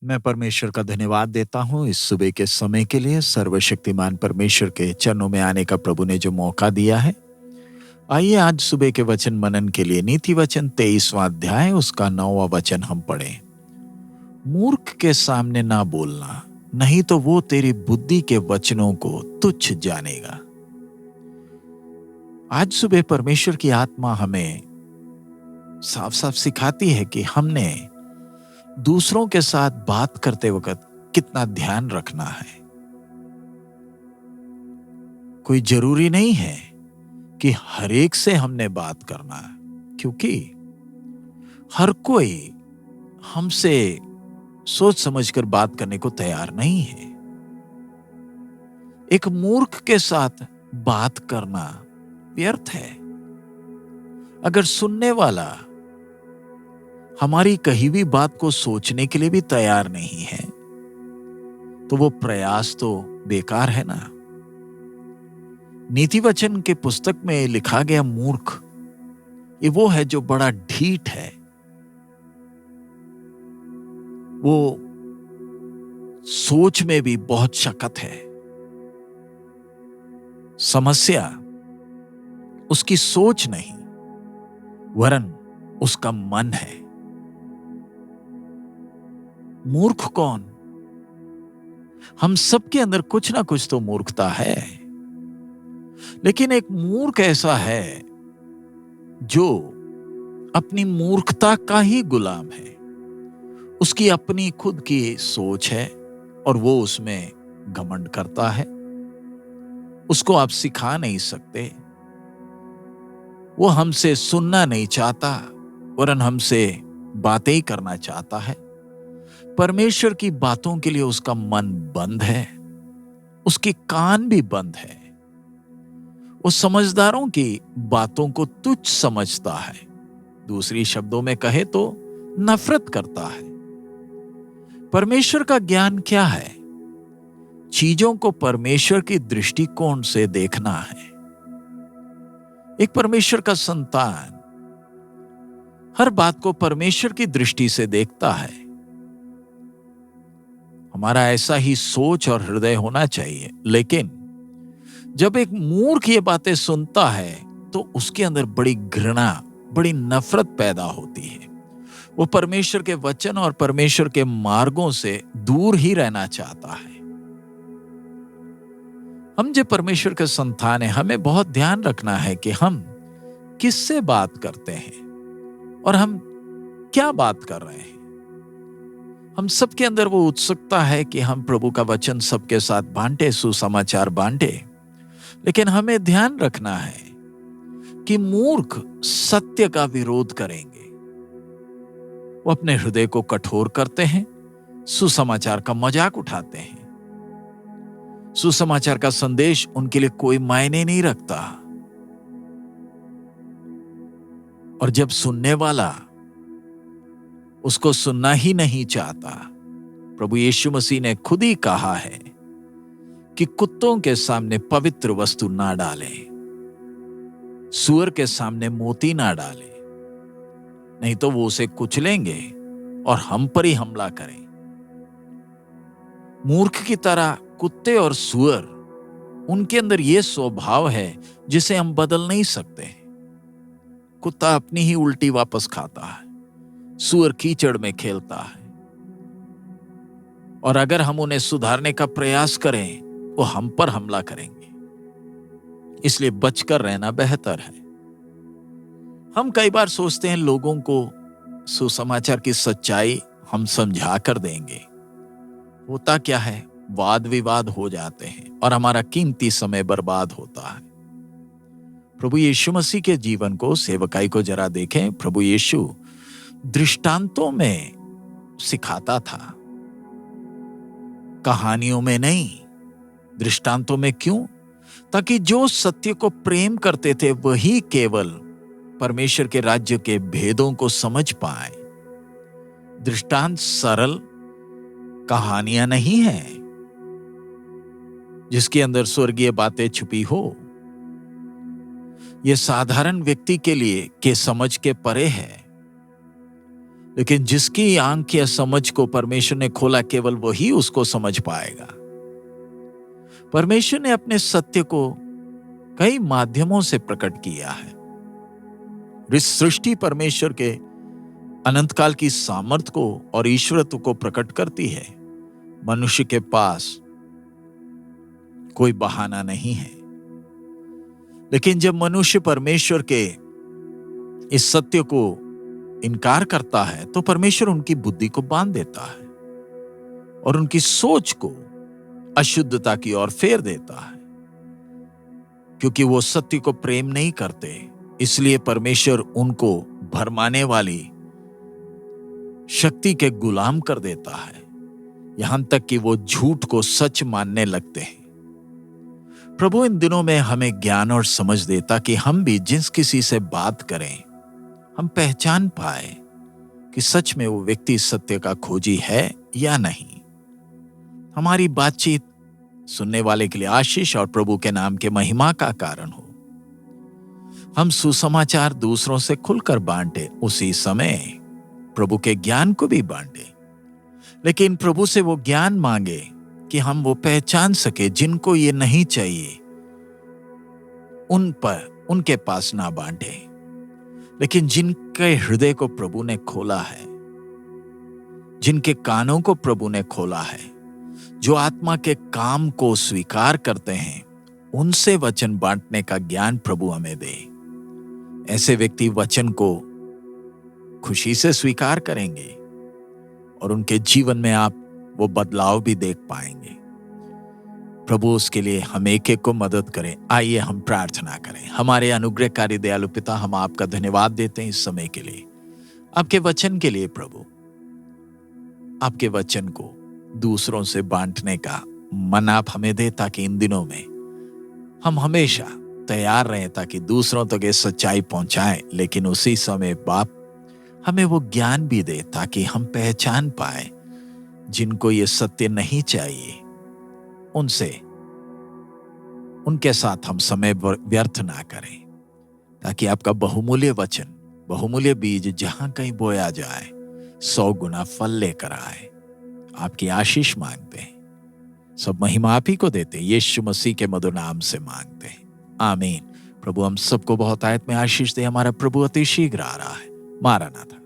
मैं परमेश्वर का धन्यवाद देता हूँ इस सुबह के समय के लिए। सर्वशक्तिमान परमेश्वर के चरणों में आने का प्रभु ने जो मौका दिया है। आइए आज सुबह के वचन मनन के लिए नीति वचन 23वां अध्याय उसका 9वां वचन हम पढ़ें। मूर्ख के सामने ना बोलना, नहीं तो वो तेरी बुद्धि के वचनों को तुच्छ जानेगा। आज सुबह परमेश्वर की आत्मा हमें साफ साफ सिखाती है कि हमने दूसरों के साथ बात करते वक्त कितना ध्यान रखना है। कोई जरूरी नहीं है कि हर एक से हमने बात करना है, क्योंकि हर कोई हमसे सोच समझकर बात करने को तैयार नहीं है। एक मूर्ख के साथ बात करना व्यर्थ है। अगर सुनने वाला हमारी कही हुई बात को सोचने के लिए भी तैयार नहीं है, तो वो प्रयास तो बेकार है ना। नीति वचन के पुस्तक में लिखा गया मूर्ख, ये वो है जो बड़ा ढीठ है। वो सोच में भी बहुत शकत है। समस्या उसकी सोच नहीं, वरन उसका मन है। मूर्ख कौन? हम सबके अंदर कुछ ना कुछ तो मूर्खता है, लेकिन एक मूर्ख ऐसा है जो अपनी मूर्खता का ही गुलाम है। उसकी अपनी खुद की सोच है और वो उसमें घमंड करता है। उसको आप सिखा नहीं सकते। वो हमसे सुनना नहीं चाहता, वरन हमसे बातें ही करना चाहता है। परमेश्वर की बातों के लिए उसका मन बंद है, उसके कान भी बंद है। वो समझदारों की बातों को तुच्छ समझता है। दूसरी शब्दों में कहे तो नफरत करता है। परमेश्वर का ज्ञान क्या है? चीजों को परमेश्वर की दृष्टिकोण से देखना है। एक परमेश्वर का संतान हर बात को परमेश्वर की दृष्टि से देखता है। हमारा ऐसा ही सोच और हृदय होना चाहिए। लेकिन जब एक मूर्ख ये बातें सुनता है तो उसके अंदर बड़ी घृणा, बड़ी नफरत पैदा होती है। वो परमेश्वर के वचन और परमेश्वर के मार्गों से दूर ही रहना चाहता है। हम जो परमेश्वर के संतान हैं, हमें बहुत ध्यान रखना है कि हम किससे बात करते हैं और हम क्या बात कर रहे हैं। हम सबके अंदर वो उत्सुकता है कि हम प्रभु का वचन सबके साथ बांटे, सुसमाचार बांटे। लेकिन हमें ध्यान रखना है कि मूर्ख सत्य का विरोध करेंगे। वो अपने हृदय को कठोर करते हैं, सुसमाचार का मजाक उठाते हैं। सुसमाचार का संदेश उनके लिए कोई मायने नहीं रखता। और जब सुनने वाला उसको सुनना ही नहीं चाहता, प्रभु यीशु मसीह ने खुद ही कहा है कि कुत्तों के सामने पवित्र वस्तु ना डालें, सूअर के सामने मोती ना डालें, नहीं तो वो उसे कुचलेंगे और हम पर ही हमला करें। मूर्ख की तरह कुत्ते और सूअर, उनके अंदर यह स्वभाव है जिसे हम बदल नहीं सकते। कुत्ता अपनी ही उल्टी वापस खाता है, सूअर कीचड़ में खेलता है। और अगर हम उन्हें सुधारने का प्रयास करें, वो हम पर हमला करेंगे। इसलिए बचकर रहना बेहतर है। हम कई बार सोचते हैं लोगों को सुसमाचार की सच्चाई हम समझा कर देंगे। होता क्या है, वाद विवाद हो जाते हैं और हमारा कीमती समय बर्बाद होता है। प्रभु यीशु मसीह के जीवन को, सेवकाई को जरा देखें। प्रभु यीशु दृष्टांतों में सिखाता था, कहानियों में नहीं, दृष्टांतों में। क्यों? ताकि जो सत्य को प्रेम करते थे वही केवल परमेश्वर के राज्य के भेदों को समझ पाए। दृष्टांत सरल कहानियां नहीं है जिसके अंदर स्वर्गीय बातें छुपी हो। यह साधारण व्यक्ति के लिए के समझ के परे है। लेकिन जिसकी आंख या समझ को परमेश्वर ने खोला, केवल वही उसको समझ पाएगा। परमेश्वर ने अपने सत्य को कई माध्यमों से प्रकट किया है। इस सृष्टि परमेश्वर के अनंत काल की सामर्थ्य को और ईश्वरत्व को प्रकट करती है। मनुष्य के पास कोई बहाना नहीं है। लेकिन जब मनुष्य परमेश्वर के इस सत्य को इनकार करता है, तो परमेश्वर उनकी बुद्धि को बांध देता है और उनकी सोच को अशुद्धता की ओर फेर देता है। क्योंकि वो सत्य को प्रेम नहीं करते, इसलिए परमेश्वर उनको भरमाने वाली शक्ति के गुलाम कर देता है, यहां तक कि वो झूठ को सच मानने लगते हैं। प्रभु इन दिनों में हमें ज्ञान और समझ देता कि हम भी जिस किसी से बात करें, हम पहचान पाए कि सच में वो व्यक्ति सत्य का खोजी है या नहीं। हमारी बातचीत सुनने वाले के लिए आशीष और प्रभु के नाम के महिमा का कारण हो। हम सुसमाचार दूसरों से खुलकर बांटे, उसी समय प्रभु के ज्ञान को भी बांटे। लेकिन प्रभु से वो ज्ञान मांगे कि हम वो पहचान सके जिनको ये नहीं चाहिए, उनके पास ना बांटे। लेकिन जिनके हृदय को प्रभु ने खोला है, जिनके कानों को प्रभु ने खोला है, जो आत्मा के काम को स्वीकार करते हैं, उनसे वचन बांटने का ज्ञान प्रभु हमें दे। ऐसे व्यक्ति वचन को खुशी से स्वीकार करेंगे और उनके जीवन में आप वो बदलाव भी देख पाएंगे। प्रभु उसके लिए हम एक एक को मदद करें। आइए हम प्रार्थना करें। हमारे अनुग्रहकारी दयालु पिता, हम आपका धन्यवाद देते हैं इस समय के लिए, आपके वचन के लिए। प्रभु, आपके वचन को दूसरों से बांटने का मन आप हमें दे, ताकि इन दिनों में हम हमेशा तैयार रहें, ताकि दूसरों तक ये सच्चाई पहुंचाएं। लेकिन उसी समय बाप हमें वो ज्ञान भी दे, ताकि हम पहचान पाए जिनको ये सत्य नहीं चाहिए, उनके साथ हम समय व्यर्थ ना करें, ताकि आपका बहुमूल्य वचन, बहुमूल्य बीज जहां कहीं बोया जाए, 100 गुना फल लेकर आए। आपकी आशीष मांगते हैं, सब महिमा आप ही को देते हैं, यीशु मसीह के मधुर नाम से मांगते हैं, आमीन। प्रभु हम सबको बहुत आयत में आशीष दे। हमारा प्रभु अति शीघ्र आ रहा है। मारानाथा।